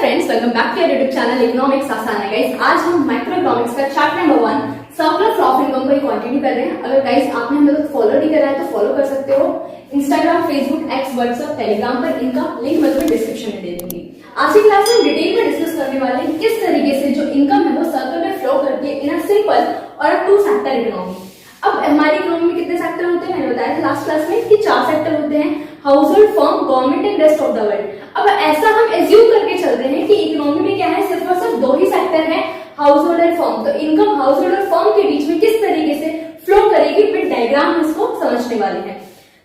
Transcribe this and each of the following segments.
Friends, welcome back to your YouTube channel economics आसान है guys. आज हम माइक्रो इकोनॉमिक्स का chapter number 1 circular of income को कंटिन्यू कर रहे हैं। अगर गाइस आपने हमें तो फॉलो नहीं करा है तो फॉलो कर सकते हो Instagram, Facebook, x, WhatsApp, Telegram पर। इनका लिंक मैं तुम्हें डिस्क्रिप्शन में दे दूंगी। आज की क्लास में हम डिटेल में डिस्कस करने वाले हैं किस तरीके से जो इनकम है वो सर्कल में फ्लो करती है इन अ सिंपल और टू सेक्टर इकोनॉमी। अब हमारी इकोनॉमी में कितने सेक्टर होते हैं? मैंने बताया था लास्ट क्लास में कि 4 सेक्टर होते हैं, house hold, firm, government and rest of the world. अब ऐसा हम एज्यूम करके चलते हैं कि इकोनॉमी में क्या है, सिर्फ और सिर्फ 2 ही सेक्टर है, हाउस होल्ड और फर्म। तो इनकम हाउस होल्ड और फर्म के बीच में किस तरीके से फ्लो करेगी, फिर डायग्राम में इसको समझने वाले हैं।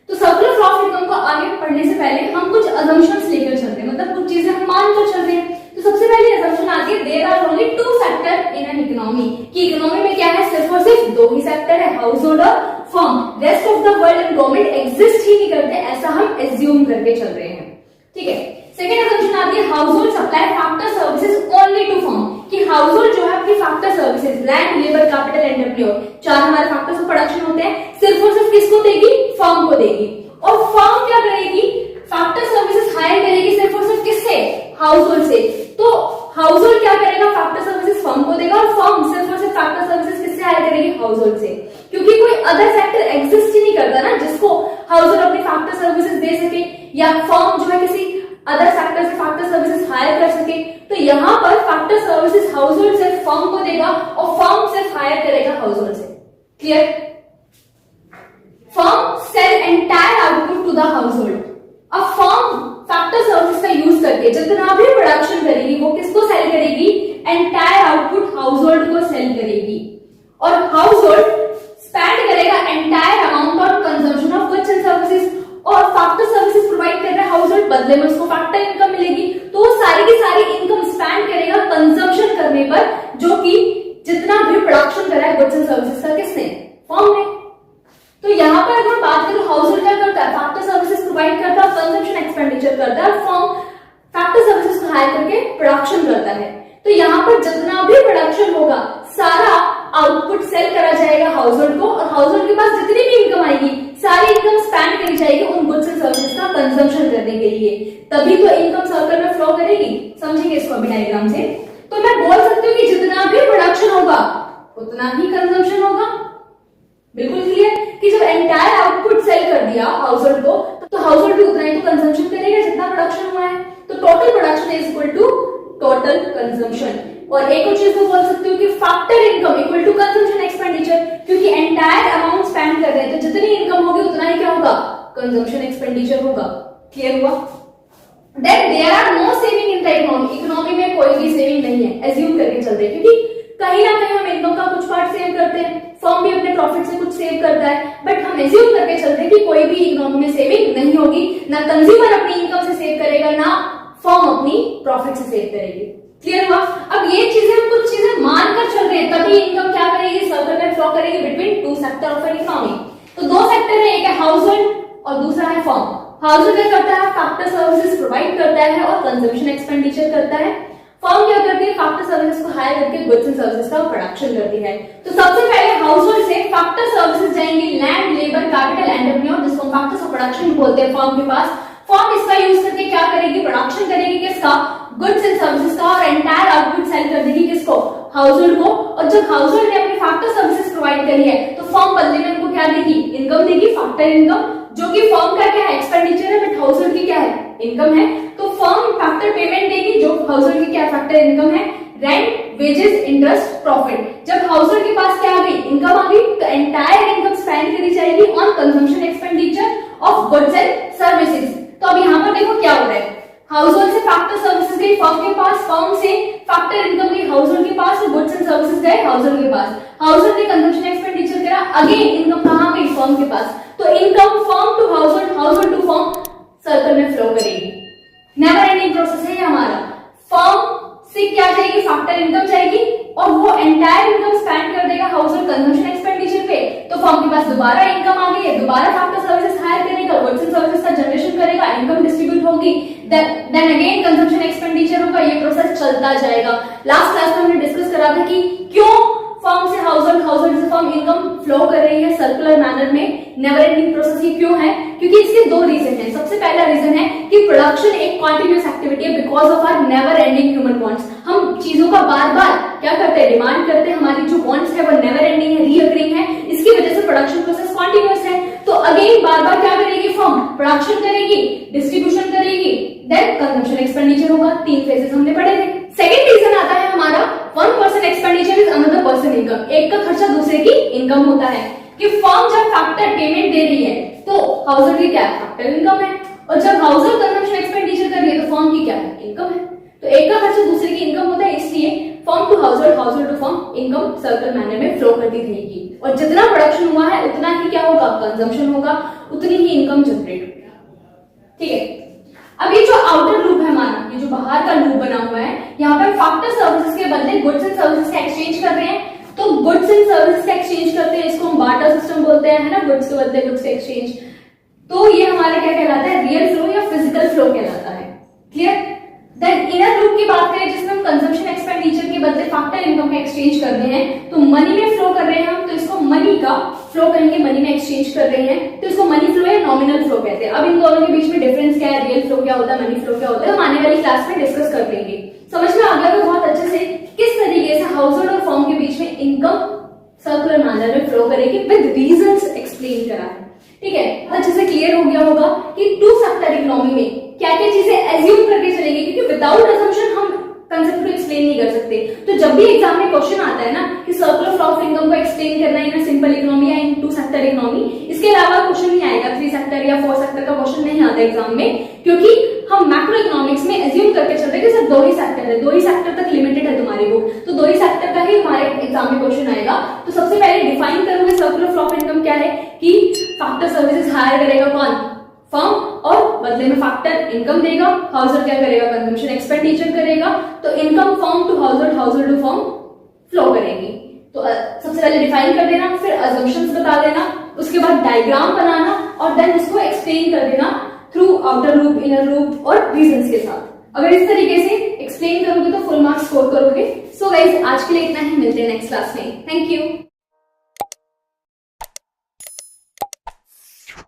तो सर्कुलर फ्लो ऑफ इनकम को आगे पढ़ने से पहले हम कुछ अजम्पशंस लेकर चलते हैं, मतलब कुछ चीजें हम मानकर चल रहे हैं। तो सबसे पहले अजम्पशन आती है there are only 2 sector in an economy, कि इकोनॉमी में क्या है, सिर्फ और सिर्फ 2 ही सेक्टर है, हाउस होल्ड और firm. Rest of the world and government exist ही नहीं करते, ऐसा हम एज्यूम करके चल रहे हैं। ठीक है। सेकेंड अजम्पशन आती है house hold supply factor services only to firm, कि हाउस होल्ड जो है अपनी factor services land, labour, capital and employ, 4 हमारे फैक्टर्स ऑफ प्रोडक्शन होते हैं, सिर्फ और सिर्फ किसको देगी, फर्म को देगी। और फर्म क्या करेगी, फैक्टर सर्विसेज हायर करेगी सिर्फ और सिर्फ किससे, हाउस होल्ड से। तो हाउस होल्ड क्या करेगा, फैक्टर सर्विसेज फर्म को देगा, और फर्म सिर्फ और सिर्फ फैक्टर सर्विसेज किससे हायर करेगी, हाउस होल्ड से। क्योंकि कोई अदर सेक्टर एग्जिस्ट ही नहीं करता ना जिसको हाउस होल्ड अपनी फैक्टर सर्विसेज दे सके, या फर्म जो है किसी अदर सेक्टर से फैक्टर सर्विसेज हायर कर सके। तो यहाँ पर फैक्टर सर्विसेज हाउस होल्ड सिर्फ फर्म को देगा और फर्म सिर्फ हायर करेगा हाउस होल्ड से। Clear? Firm sell entire output to the house hold. अब फर्म फैक्टर सर्विसेज का यूज करके जितना भी प्रोडक्शन करेगी वो किसको सेल करेगी, एंटायर आउटपुट हाउस होल्ड को सेल करेगी। और हाउस होल्ड स्पेंड करेगा entire amount on consumption of goods and services, और फैक्टर सर्विसेज प्रोवाइड कर रहा है हाउस होल्ड, बदले में उसको फैक्टर इनकम मिलेगी। तो वो सारी की सारी इनकम स्पेंड करेगा कंजम्पशन करने पर, जो कि जितना भी प्रोडक्शन करा है गुड्स एंड सर्विसेज का किसने, फर्म ने। तो यहाँ पर अगर बात करूं हाउस होल्ड क्या करता है, फैक्टर सर्विसेज प्रोवाइड करता है, कंजम्पशन एक्सपेंडिचर करता है, और फर्म फैक्टर सर्विसेज को हायर करके प्रोडक्शन करता है। तो यहाँ पर जितना भी प्रोडक्शन होगा सारा आउटपुट सेल करा जाएगा हाउस होल्ड को, और हाउस होल्ड के पास जितनी भी इनकम आएगी सारी इनकम स्पेंड करी जाएगी उन गुड्स एंड सर्विसेज का कंजम्पशन करने के लिए। तभी तो इनकम सर्कल में फ्लो करेगी। समझेंगे इसको अभी डायग्राम से। तो मैं बोल सकती हूँ कि जितना भी प्रोडक्शन होगा उतना ही कंजम्पशन होगा। बिल्कुल क्लियर कि जब एंटायर आउटपुट सेल कर दिया हाउस होल्ड को, तो हाउस होल्ड भी उतना ही तो कंजम्पशन करेगा जितना प्रोडक्शन हुआ है। तो total production is equal to total consumption. और एक और चीज तो बोल सकती हूँ कि factor income equal to consumption expenditure, क्योंकि एंटायर अमाउंट स्पेंड कर रहे हैं तो जितनी इनकम होगी उतना ही क्या होगा, कंजम्पशन एक्सपेंडिचर होगा। क्लियर हुआ? Then there are no saving in the economy, economy में कोई भी सेविंग नहीं है, एज्यूम करके चलते हैं, क्योंकि कहीं ना कहीं हम इनकम का कुछ पार्ट सेव करते हैं, फर्म भी अपने प्रॉफिट से कुछ सेव करता है, बट हम एज्यूम करके चलते हैं कि कोई भी इकोनॉमी में सेविंग नहीं होगी, ना कंज्यूमर अपनी इनकम से सेव करेगा, ना फर्म अपनी प्रॉफिट से सेव करेगी। क्लियर हुआ? अब ये चीजें हम कुछ चीजें मानकर चल रहे हैं, तभी इनकम क्या करेगी, सर्कल में फ्लो करेगी between 2 sector of an economy. तो 2 सेक्टर है, एक है हाउस होल्ड और दूसरा है फर्म। हाउस होल्ड क्या करता है, फैक्टर सर्विसेज प्रोवाइड करता है और कंजम्पशन एक्सपेंडिचर करता है। फर्म क्या करती है, फैक्टर सर्विसेज को हायर करके गुड्स एंड सर्विसेज का प्रोडक्शन करती है। तो सबसे पहले हाउस होल्ड से फैक्टर सर्विसेज जाएंगी land, labour, capital and employ, जिसको फैक्टर्स ऑफ प्रोडक्शन बोलते हैं फर्म के पास। फर्म इसका यूज करके क्या करेगी, प्रोडक्शन करेगी किसका, गुड्स एंड सर्विसेज का, और एंटायर आउटपुट सेल कर देगी किसको, हाउस होल्ड को। और जब हाउस होल्ड ने अपनी फैक्टर सर्विसेज प्रोवाइड करी है तो फर्म बदले में उनको क्या देगी, इनकम देगी, फैक्टर इनकम, जो कि फर्म का क्या है, एक्सपेंडिचर है, बट हाउस होल्ड की क्या है, इनकम है। तो फर्म फैक्टर पेमेंट देगी जो हाउस होल्ड की क्या फैक्टर इनकम है, रेंट, वेजेस, इंटरेस्ट, प्रॉफिट। जब हाउस होल्ड के पास क्या आ गई, इनकम आ गई, तो एंटायर इनकम स्पेंड करी जाएगी on consumption expenditure of goods and services. तो अब यहाँ पर देखो क्या हो रहा है, हाउस होल्ड से फैक्टर सर्विसेज गई फर्म के पास, फर्म से फैक्टर इनकम गई हाउस होल्ड के पास, और गुड्स एंड सर्विसेज गए हाउस होल्ड के पास। हाउस होल्ड ने कंजम्पशन एक्सपेंडिचर करा, अगेन इनकम कहाँ गई, फर्म के पास। तो income firm to house hold, house hold to firm, circle में फ्लो करेगी। नेवर एंडिंग प्रोसेस है हमारा। फर्म से क्या जाएगी, फैक्टर इनकम जाएगी, और वो एंटायर इनकम स्पेंड कर देगा हाउस होल्ड कंजम्पशन एक्सपेंडिचर पे। तो फर्म के पास दोबारा इनकम आ गई है, दोबारा फैक्टर सर्विसेज हायर करेगा, गुड्स एंड सर्विसेज का जनरेशन करेगा, इनकम डिस्ट्रीब्यूट होगी, देन अगेन कंजम्पशन एक्सपेंडिचर होगा, ये प्रोसेस चलता जाएगा। लास्ट क्लास में हमने डिस्कस करा था कि क्यों फर्म से हाउसहोल्ड, हाउसहोल्ड से फर्म, इनकम फ्लो कर रही है सर्कुलर मैनर में, नेवर एंडिंग प्रोसेस। ये क्यों है? क्योंकि इसके दो रीजन है। सबसे पहला रीजन है कि प्रोडक्शन एक कॉन्टिन्यूस एक्टिविटी है because of our never ending human wants. हम चीजों का बार बार क्या करते हैं? डिमांड करते हैं। हमारी जो वांट्स है वो नेवर एंडिंग है, रीअकरिंग है, इसकी वजह से प्रोडक्शन प्रोसेस कॉन्टिन्यूस है। तो अगेन बार बार क्या करेगी फर्म? प्रोडक्शन करेगी, डिस्ट्रीब्यूशन करेगी, देन कंजम्पशन एक्सपेंडिचर होगा। तीन फेजेस हमने पढ़े थे। सेकेंड रीजन आता है हमारा one person expenditure is another person income. एक का खर्चा दूसरे की इनकम होता है कि फर्म जब फैक्टर पेमेंट दे रही है तो हाउसहोल्ड की क्या फैक्टर इनकम है, और जब हाउसहोल्ड कंजम्पशन एक्सपेंडिचर कर रही है तो फर्म की क्या इनकम है। तो एक का खर्चा दूसरे की इनकम होता है, इसलिए firm to household, household to firm income circle manner में फ्लो करती रहेगी। और जितना प्रोडक्शन हुआ है उतना ही क्या होगा? कंजम्पशन होगा, उतनी ही इनकम जनरेट होगी। ठीक है। अब ये जो आउटर लूप है हमारा, ये जो बाहर का लूप बना हुआ है, यहाँ पे फैक्टर सर्विसेज के बदले गुड्स एंड सर्विसेज का एक्सचेंज कर रहे हैं। तो गुड्स एंड सर्विसेज का एक्सचेंज करते हैं, इसको हम बार्टर सिस्टम बोलते हैं, है ना, गुड्स के बदले गुड्स का एक्सचेंज। तो ये हमारा क्या कहलाता है? रियल फ्लो या फिजिकल फ्लो कहलाता है। क्लियर? देन इनर लूप की बात करें जिसमें हम कंजम्पशन एक्सपेंडिचर के बदले फैक्टर इनकम का एक्सचेंज कर रहे हैं, तो मनी में फ्लो कर रहे हैं हम, तो इसको मनी का फ्लो करेंगे, मनी में एक्सचेंज कर रहे हैं, तो इसको मनी फ्लो या नॉमिनल फ्लो कहते हैं। अब इन दोनों के बीच में डिफरेंस क्या है, रियल फ्लो क्या होता है, मनी फ्लो क्या होता है, हम आने वाली क्लास में डिस्कस कर लेंगे। समझ में आ गया तो बहुत अच्छे से किस तरीके से हाउसहोल्ड और फर्म के बीच में इनकम सर्कुलर मैनर में फ्लो करेगी विद रीजंस एक्सप्लेन करा है। ठीक है, अच्छे से क्लियर हो गया होगा कि टू फैक्टर इकोनॉमी में क्या क्या चीजें एज्यूम करके चलेंगे, क्योंकि विदाउट अजम्पशन हम कंसेप्ट को एक्सप्लेन नहीं कर सकते। तो जब भी एग्जाम में क्वेश्चन आता है ना कि सर्कुलर फ्लो ऑफ इनकम को एक्सप्लेन करना है इन सिंपल इकोनॉमी या इन टू सेक्टर इकोनॉमी, इसके अलावा क्वेश्चन नहीं आएगा, 3 सेक्टर या 4 सेक्टर का क्वेश्चन नहीं आता एग्जाम में, क्योंकि हम मैक्रो इकोनॉमिक्स में एज्यूम करके चलते हैं कि सर 2 ही सेक्टर है, 2 ही सेक्टर तक लिमिटेड है तुम्हारी बुक, तो 2 ही सेक्टर का ही हमारे एग्जाम में क्वेश्चन आएगा। तो सबसे पहले डिफाइन करोगे सर्कुलर फ्लो ऑफ इनकम क्या है, कि फैक्टर सर्विसेज हायर करेगा कौन? फर्म, और बदले में फैक्टर इनकम देगा। हाउसहोल्ड क्या करेगा? कंजम्पशन एक्सपेंडिचर करेगा। तो income firm to household, household to firm flow करेगी। तो सबसे पहले डिफाइन कर देना, फिर अजम्पशंस बता देना, उसके बाद डायग्राम बनाना और देन उसको एक्सप्लेन कर देना through outer loop, inner loop और रीजंस के साथ। अगर इस तरीके से एक्सप्लेन करोगे तो फुल मार्क्स स्कोर करोगे। सो गाइस आज के लिए इतना ही, मिलते हैं नेक्स्ट क्लास में। Thank you.